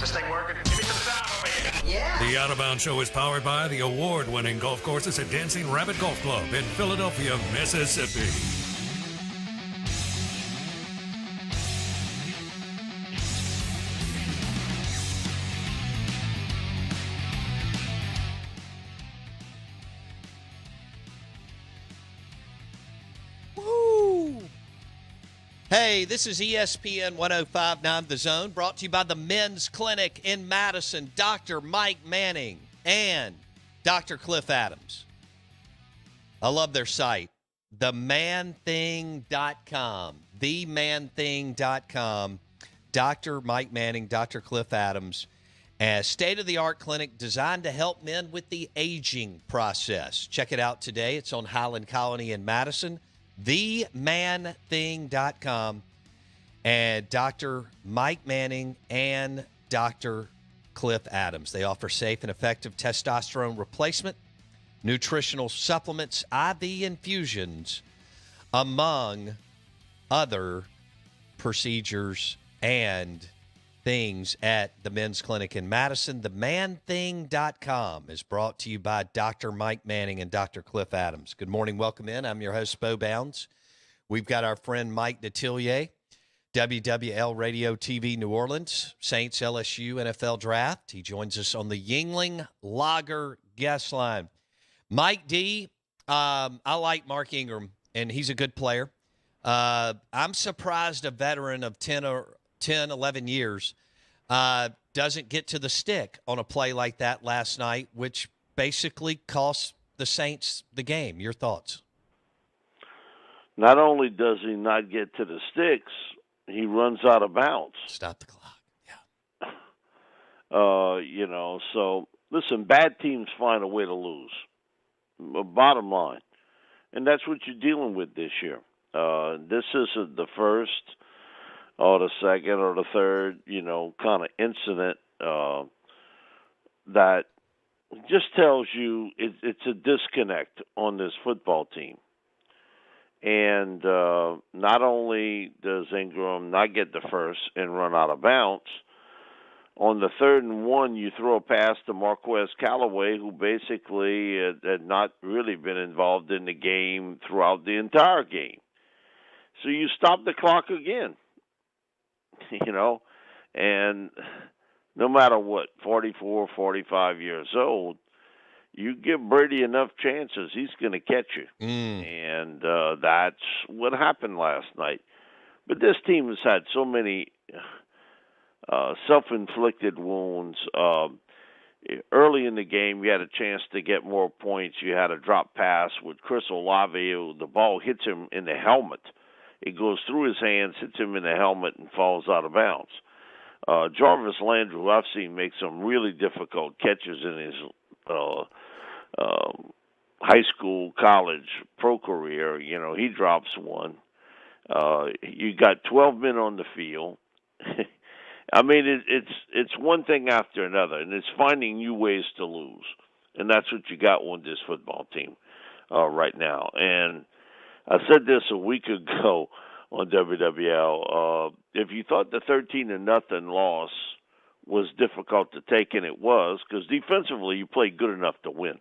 this thing working? Give me some sound over here. Yeah. The Out of Bounds Show is powered by the award-winning golf courses at Dancing Rabbit Golf Club in Philadelphia, Mississippi. Hey, this is ESPN 105.9 The Zone, brought to you by the Men's Clinic in Madison, Dr. Mike Manning and Dr. Cliff Adams. I love their site, themanthing.com, themanthing.com. Dr. Mike Manning, Dr. Cliff Adams, a state-of-the-art clinic designed to help men with the aging process. Check it out today. It's on Highland Colony in Madison. themanthing.com, and Dr. Mike Manning and Dr. Cliff Adams. They offer safe and effective testosterone replacement, nutritional supplements, IV infusions, among other procedures and things at the Men's Clinic in Madison. Themanthing.com is brought to you by Dr. Mike Manning and Dr. Cliff Adams. Good morning. Welcome in. I'm your host, Bo Bounds. We've got our friend Mike Detillier, WWL Radio TV New Orleans, Saints LSU NFL Draft. He joins us on the Yuengling Lager guest line. Mike D, I like Mark Ingram, and he's a good player. I'm surprised a veteran of 10, 11 years doesn't get to the stick on a play like that last night, which basically cost the Saints the game. Your thoughts? Not only does he not get to the sticks, he runs out of bounds. Stop the clock. Yeah. So listen, bad teams find a way to lose. Bottom line. And that's what you're dealing with this year. This isn't the first or the second or the third, kind of incident that just tells you it's a disconnect on this football team. And not only does Ingram not get the first and run out of bounds, on the 3rd and 1, you throw a pass to Marquez Callaway, who basically had not really been involved in the game throughout the entire game. So you stop the clock again, and no matter what, 44, 45 years old, you give Brady enough chances, he's going to catch you. And that's what happened last night. But this team has had so many self-inflicted wounds. Early in the game, you had a chance to get more points. You had a drop pass with Chris Olave. The ball hits him in the helmet. It goes through his hands, hits him in the helmet, and falls out of bounds. Jarvis Landry, who I've seen make some really difficult catches in his high school, college, pro career, he drops one. You got 12 men on the field. I mean, it's one thing after another, and it's finding new ways to lose. And that's what you got on this football team right now. And I said this a week ago on WWL. If you thought the 13-0 loss was difficult to take, and it was, because defensively you played good enough to win.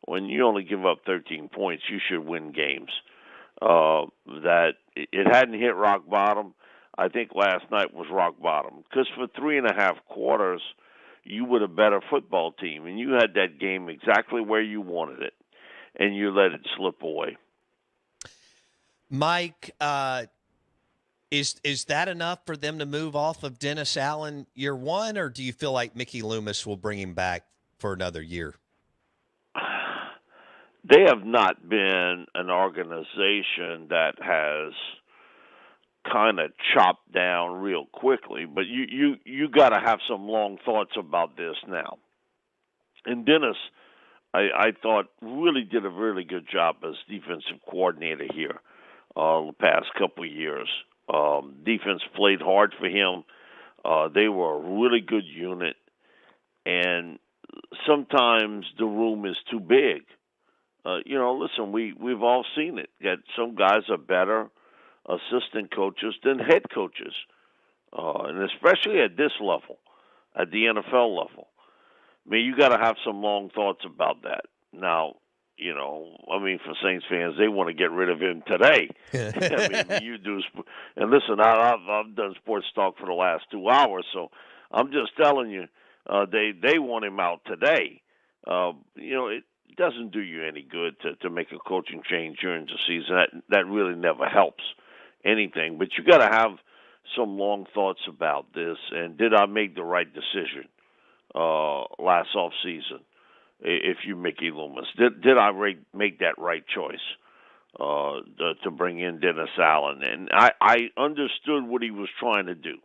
When you only give up 13 points, you should win games. That it hadn't hit rock bottom. I think last night was rock bottom, because for 3.5 quarters, you were a better football team, and you had that game exactly where you wanted it, and you let it slip away. Mike, is that enough for them to move off of Dennis Allen year one, or do you feel like Mickey Loomis will bring him back for another year? They have not been an organization that has kind of chopped down real quickly, but you got to have some long thoughts about this now. And Dennis, I thought, really did a really good job as defensive coordinator here the past couple of years. Defense played hard for him. They were a really good unit, and sometimes the room is too big. Listen, we've all seen it. That some guys are better assistant coaches than head coaches, and especially at this level. at the NFL level. I mean, you got to have some long thoughts about that. Now, I mean, for Saints fans, they want to get rid of him today. I mean, you do. And listen, I've done sports talk for the last 2 hours, so I'm just telling you, they want him out today. It doesn't do you any good to make a coaching change during the season. That really never helps anything. But you got to have some long thoughts about this. And did I make the right decision last off season? If you Mickey Loomis, did I make that right choice to bring in Dennis Allen? And I understood what he was trying to do.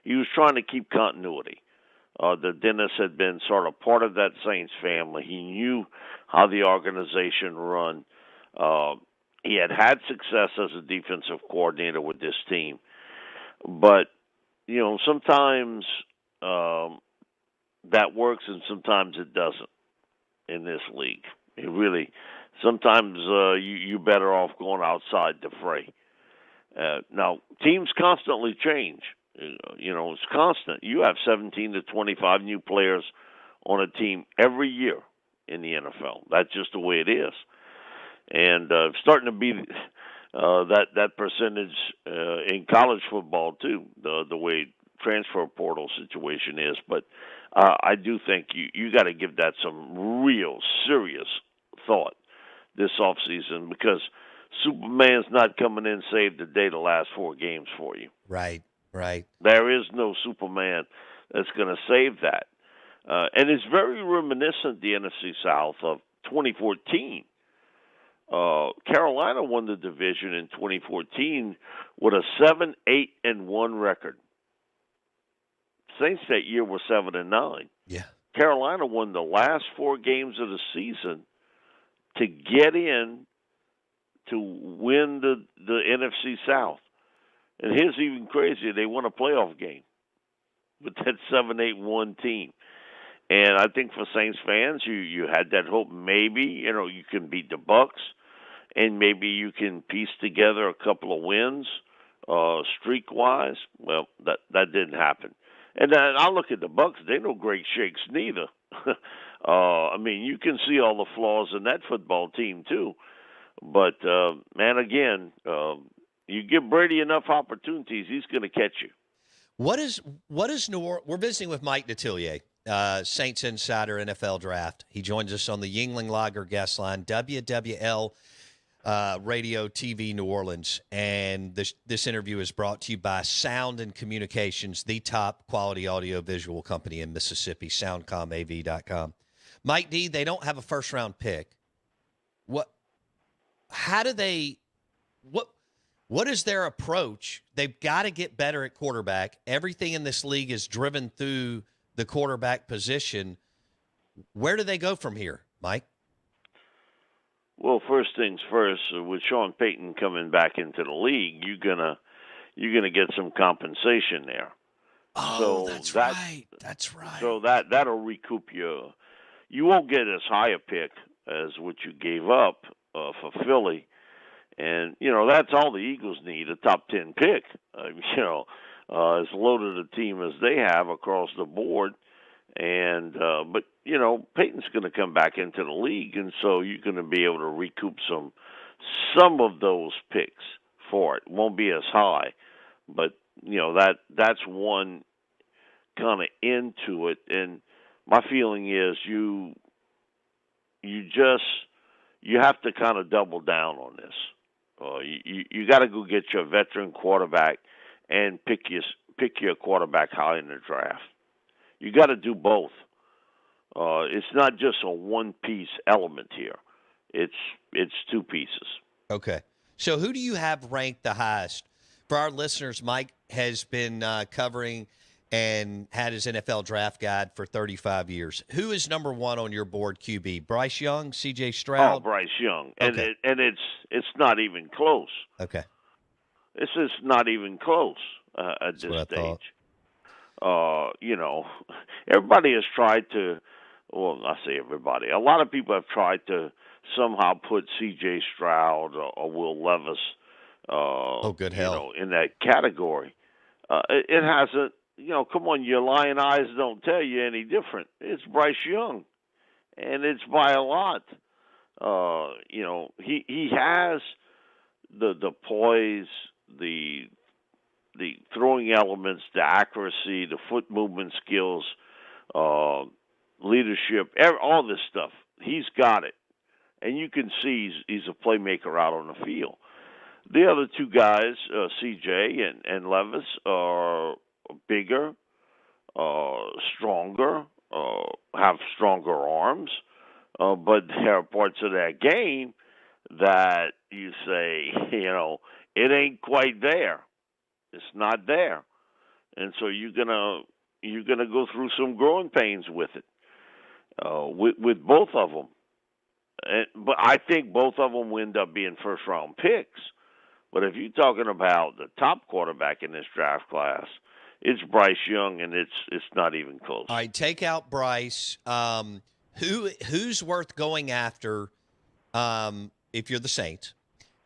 He was trying to keep continuity. That Dennis had been sort of part of that Saints family. He knew how the organization run. He had success as a defensive coordinator with this team. But, sometimes that works and sometimes it doesn't in this league. It really, sometimes you're better off going outside the fray. Now, teams constantly change. It's constant. You have 17 to 25 new players on a team every year in the NFL. That's just the way it is. And starting to be that percentage in college football, too, the way transfer portal situation is. But I do think you got to give that some real serious thought this offseason, because Superman's not coming in save the day the last 4 games for you. Right. There is no Superman that's going to save that. And it's very reminiscent, the NFC South, of 2014. Carolina won the division in 2014 with a 7-8-1 record. Saints that year were 7-9. Yeah. Carolina won the last 4 games of the season to get in to win the NFC South. And here's even crazier: they won a playoff game with that 7-8-1 team. And I think for Saints fans, you had that hope maybe you can beat the Bucks, and maybe you can piece together a couple of wins streak-wise. Well, that didn't happen. And then I look at the Bucks; they no great shakes neither. I mean, you can see all the flaws in that football team too. But man, again, you give Brady enough opportunities, he's going to catch you. What is New Orleans? We're visiting with Mike Detillier, Saints Insider NFL Draft. He joins us on the Yuengling Lager guest line, WWL Radio TV New Orleans. And this interview is brought to you by Sound and Communications, the top quality audio-visual company in Mississippi, soundcomav.com. Mike D, they don't have a first-round pick. What is their approach? They've got to get better at quarterback. Everything in this league is driven through the quarterback position. Where do they go from here, Mike? Well, first things first, with Sean Payton coming back into the league, you're gonna get some compensation there. Oh, so that's right. That's right. So that'll recoup you. You won't get as high a pick as what you gave up for Philly. And, that's all the Eagles need, a top 10 pick. As loaded a team as they have across the board. And but, Peyton's going to come back into the league, and so you're going to be able to recoup some of those picks for it. Won't be as high, but, that's one kind of into it. And my feeling is you have to kind of double down on this. You got to go get your veteran quarterback and pick your quarterback high in the draft. You got to do both. It's not just a one-piece element here. It's 2 pieces. Okay. So who do you have ranked the highest? For our listeners, Mike has been covering and had his NFL draft guide for 35 years. Who is number 1 on your board QB? Bryce Young, C.J. Stroud? Oh, Bryce Young. Okay. And it's not even close. Okay. This is not even close at this stage. Everybody has tried to, well, I say everybody, a lot of people have tried to somehow put C.J. Stroud or Will Levis good hell. in that category. It hasn't come on, your lion eyes don't tell you any different. It's Bryce Young, and it's by a lot. He has the poise, the throwing elements, the accuracy, the foot movement skills, leadership, all this stuff. He's got it, and you can see he's a playmaker out on the field. The other two guys, CJ and Levis, are bigger, stronger, have stronger arms, but there are parts of that game that you say, it ain't quite there. It's not there, and so you're gonna go through some growing pains with it, with both of them. But I think both of them will end up being first-round picks. But if you're talking about the top quarterback in this draft class, it's Bryce Young, and it's not even close. All right, take out Bryce. Who's worth going after if you're the Saints?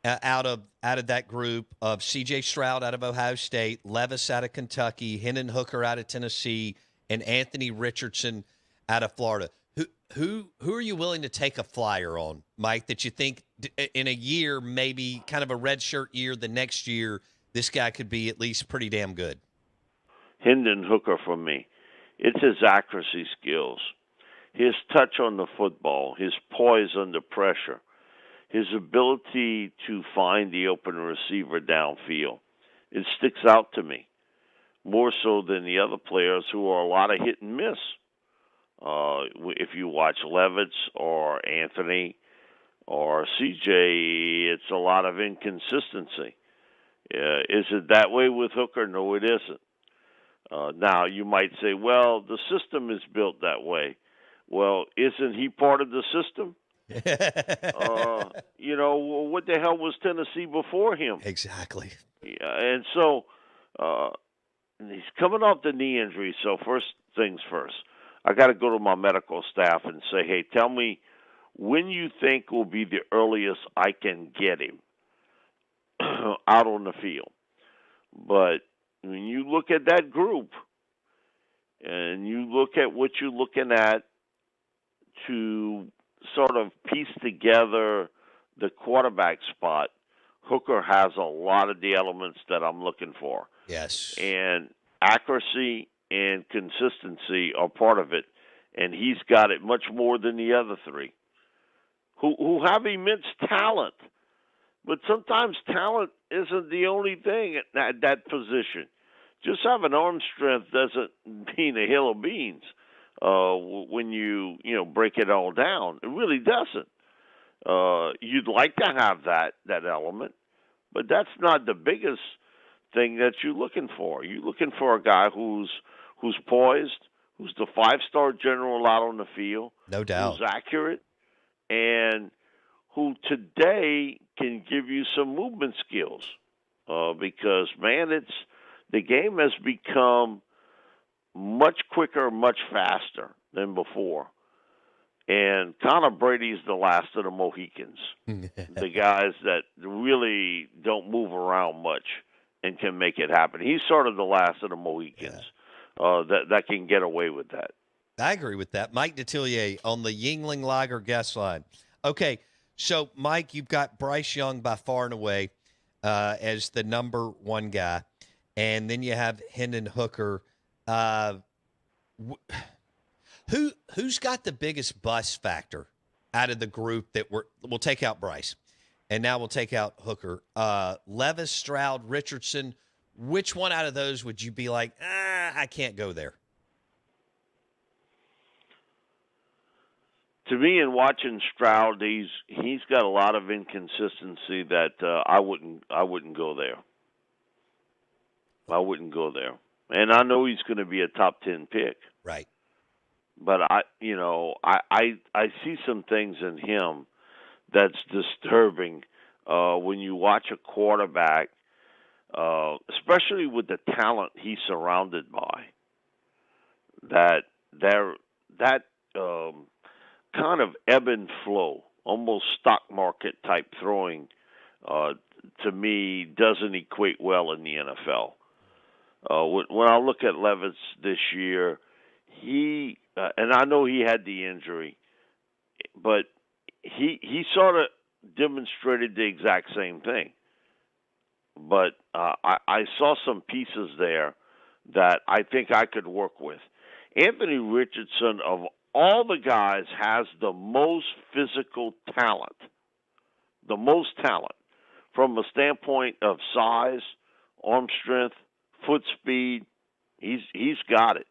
Out of that group of C.J. Stroud out of Ohio State, Levis out of Kentucky, Hendon Hooker out of Tennessee, and Anthony Richardson out of Florida. Who are you willing to take a flyer on, Mike, that you think in a year, maybe kind of a redshirt year, the next year, this guy could be at least pretty damn good? Hendon Hooker for me. It's his accuracy skills, his touch on the football, his poise under pressure, his ability to find the open receiver downfield. It sticks out to me more so than the other players who are a lot of hit and miss. If you watch Levis or Anthony or CJ, it's a lot of inconsistency. Is it that way with Hooker? No, it isn't. Now, you might say, well, the system is built that way. Well, isn't he part of the system? What the hell was Tennessee before him? Exactly. Yeah, and so he's coming off the knee injury, so first things first. I got to go to my medical staff and say, hey, tell me when you think will be the earliest I can get him out on the field. But when you look at that group and you look at what you're looking at to sort of piece together the quarterback spot, Hooker has a lot of the elements that I'm looking for. Yes. And accuracy and consistency are part of it, and he's got it much more than the other three, who have immense talent. But sometimes talent isn't the only thing at that position. Just having arm strength doesn't mean a hill of beans when you break it all down. It really doesn't. You'd like to have that element, but that's not the biggest thing that you're looking for. You're looking for a guy who's poised, who's the five-star general out on the field. No doubt. Who's accurate, and who today can give you some movement skills. Because, man, the game has become much quicker, much faster than before. And Connor Brady's the last of the Mohicans, the guys that really don't move around much and can make it happen. He's sort of the last of the Mohicans that can get away with that. I agree with that. Mike Detillier on the Yuengling Lager guest line. Okay, so, Mike, you've got Bryce Young by far and away as the number one guy, and then you have Hendon Hooker. Who's got the biggest bust factor out of the group that we'll take out Bryce, and now we'll take out Hooker? Levis, Stroud, Richardson. Which one out of those would you be like, I can't go there? To me, in watching Stroud, he's got a lot of inconsistency that I wouldn't go there. I wouldn't go there, and I know he's going to be a top 10 pick. Right. But I see some things in him that's disturbing when you watch a quarterback, especially with the talent he's surrounded by. That kind of ebb and flow, almost stock market type throwing, to me doesn't equate well in the NFL. When I look at Levis this year, he and I know he had the injury, but he sort of demonstrated the exact same thing. But I saw some pieces there that I think I could work with. Anthony Richardson, of all the guys, has the most physical talent. The most talent from a standpoint of size, arm strength, foot speed. He's got it.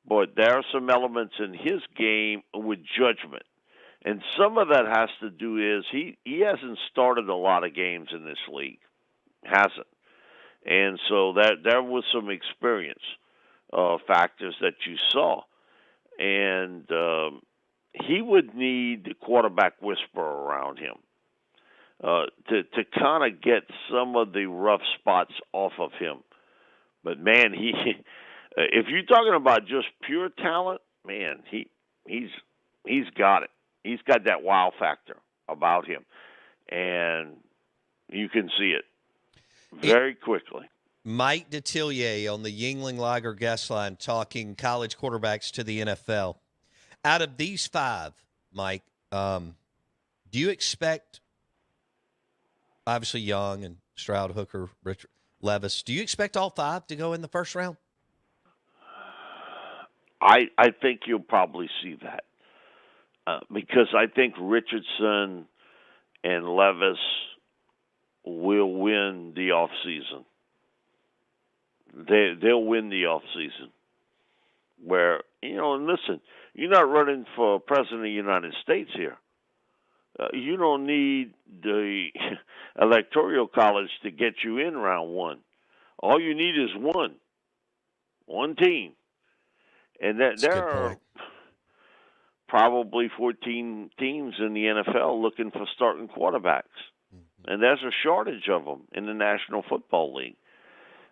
But there are some elements in his game with judgment. And some of that has to do is he hasn't started a lot of games in this league. Hasn't. And so there was some experience factors that you saw. And he would need the quarterback whisperer around him to kind of get some of the rough spots off of him. But, man, if you're talking about just pure talent, man, he's got it. He's got that wow factor about him. And you can see it very quickly. Mike Detillier on the Yuengling Lager guest line talking college quarterbacks to the NFL. Out of these five, Mike, do you expect, obviously Young and Stroud, Hooker, Richard, Levis, do you expect all five to go in the first round? I think you'll probably see that because I think Richardson and Levis will win the offseason. They'll win the offseason. Where, and listen, you're not running for president of the United States here. You don't need the electoral college to get you in round one. All you need is one team. And there are probably 14 teams in the NFL looking for starting quarterbacks. Mm-hmm. And there's a shortage of them in the National Football League.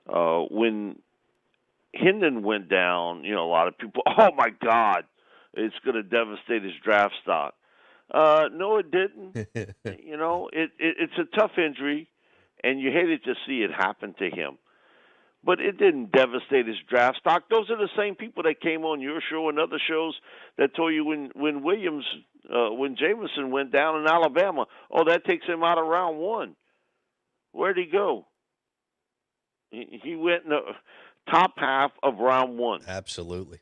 When Hendon went down, a lot of people, oh, my God, it's going to devastate his draft stock. No, it didn't. It's a tough injury, and you hated to see it happen to him. But it didn't devastate his draft stock. Those are the same people that came on your show and other shows that told you when Jameson went down in Alabama, oh, that takes him out of round one. Where'd he go? He went in the top half of round one. Absolutely.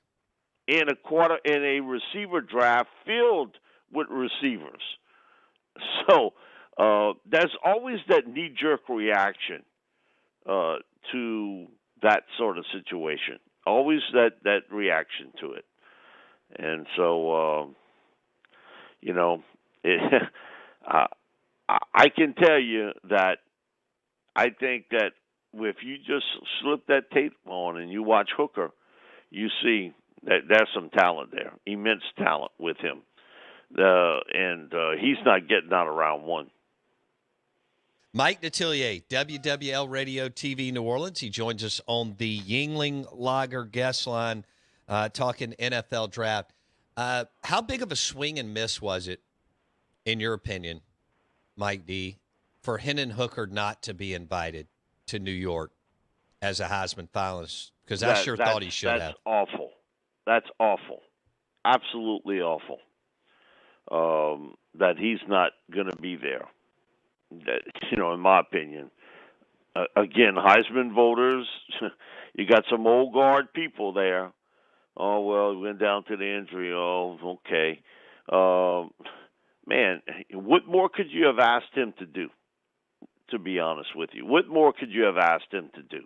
In a receiver draft filled with receivers. So there's always that knee-jerk reaction to that sort of situation. Always that reaction to it. And so, I can tell you that I think that if you just slip that tape on and you watch Hooker, you see that there's some talent there, immense talent with him. And he's not getting out of round one. Mike Detillier, WWL Radio TV New Orleans. He joins us on the Yuengling Lager guest line talking NFL draft. How big of a swing and miss was it, in your opinion, Mike D., for Hendon Hooker not to be invited to New York as a Heisman finalist? Because I sure thought he should have. That's awful. That's awful. Absolutely awful. That he's not going to be there. That, in my opinion. Again, Heisman voters, you got some old guard people there. Oh, well, he went down to the injury. Oh, okay. Man, what more could you have asked him to do, to be honest with you? What more could you have asked him to do?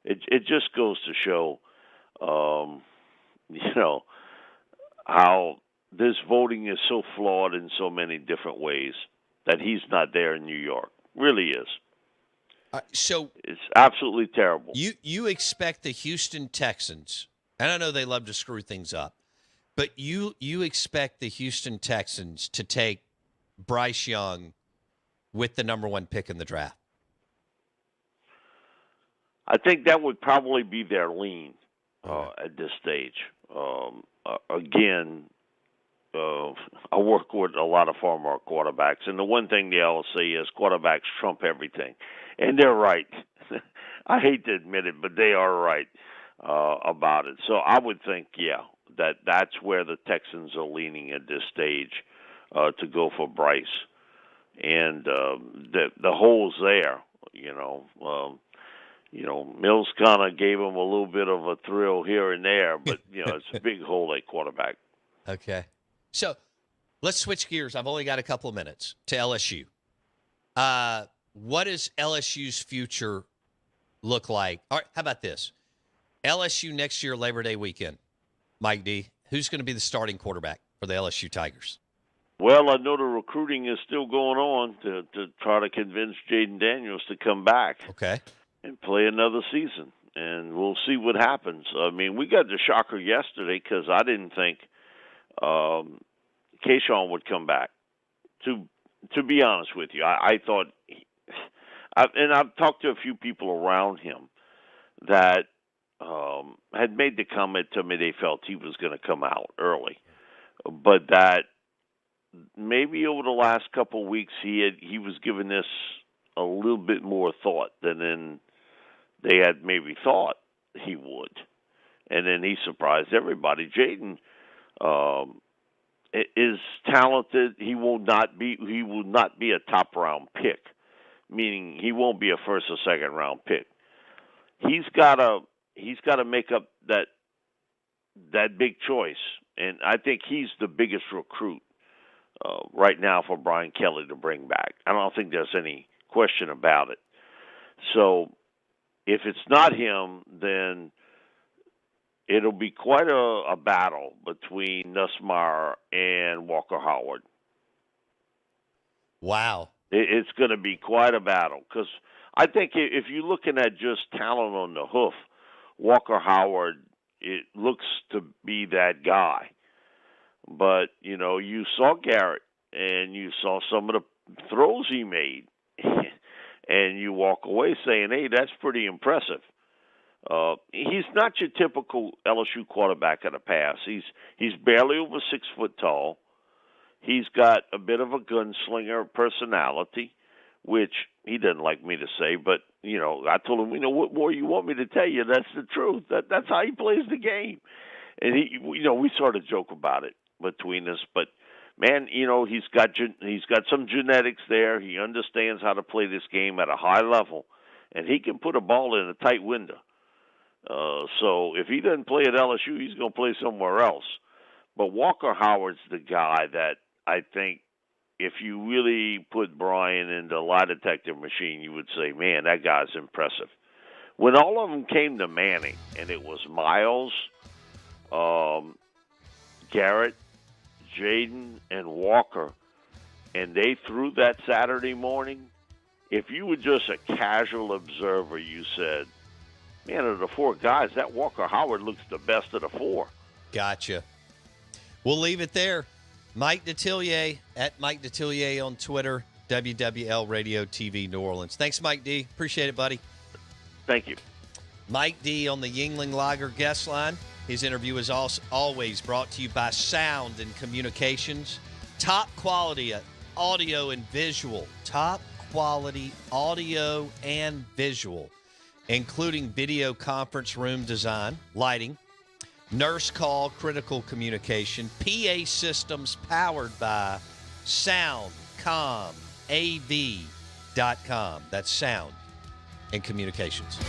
It just goes to show, how this voting is so flawed in so many different ways that he's not there in New York. Really is. So it's absolutely terrible. You expect the Houston Texans, and I know they love to screw things up, but you expect the Houston Texans to take Bryce Young with the number one pick in the draft? I think that would probably be their lean at this stage. Again, I work with a lot of former quarterbacks, and the one thing they always say is quarterbacks trump everything. And they're right. I hate to admit it, but they are right about it. So I would think, that's where the Texans are leaning at this stage to go for Bryce. And the hole's there, Mills kind of gave him a little bit of a thrill here and there, but it's a big hole at quarterback. Okay, so let's switch gears. I've only got a couple of minutes to LSU. What does LSU's future look like? All right, how about this? LSU next year, Labor Day weekend. Mike D, who's going to be the starting quarterback for the LSU Tigers? Well, I know the recruiting is still going on to try to convince Jaden Daniels to come back. Okay. And play another season, and we'll see what happens. I mean, we got the shocker yesterday because I didn't think Keyshawn would come back. To be honest with you, I thought, and I've talked to a few people around him that had made the comment to me they felt he was going to come out early, but that maybe over the last couple of weeks he was giving this a little bit more thought than they had maybe thought he would, and then he surprised everybody. Jaden is talented. He will not be a top round pick, meaning he won't be a first or second round pick. He's got to make up that big choice, and I think he's the biggest recruit right now for Brian Kelly to bring back. I don't think there's any question about it. So if it's not him, then it'll be quite a battle between Nussmeier and Walker Howard. Wow. It's going to be quite a battle because I think if you're looking at just talent on the hoof, Walker Howard, it looks to be that guy. But, you saw Garrett and you saw some of the throws he made. And you walk away saying, hey, that's pretty impressive. He's not your typical LSU quarterback at a pass. He's barely over 6 foot tall. He's got a bit of a gunslinger personality, which he doesn't like me to say, but, I told him, what more you want me to tell you? That's the truth. That's how he plays the game. And we sort of joke about it between us, but man, he's got some genetics there. He understands how to play this game at a high level, and he can put a ball in a tight window. So if he doesn't play at LSU, he's going to play somewhere else. But Walker Howard's the guy that I think if you really put Brian in the lie detector machine, you would say, man, that guy's impressive. When all of them came to Manning, and it was Miles, Garrett, Jaden, and Walker, and they threw that Saturday morning, if you were just a casual observer, you said, man, of the four guys, that Walker Howard looks the best of the four. Gotcha. We'll leave it there. Mike Detillier, at Mike Detillier on Twitter, WWL Radio TV New Orleans. Thanks, Mike D. Appreciate it, buddy. Thank you. Mike D. on the Yuengling Lager guest line. His interview is always brought to you by Sound and Communications. Top quality audio and visual. Top quality audio and visual, including video conference room design, lighting, nurse call, critical communication, PA systems powered by SoundComAV.com. That's Sound and Communications.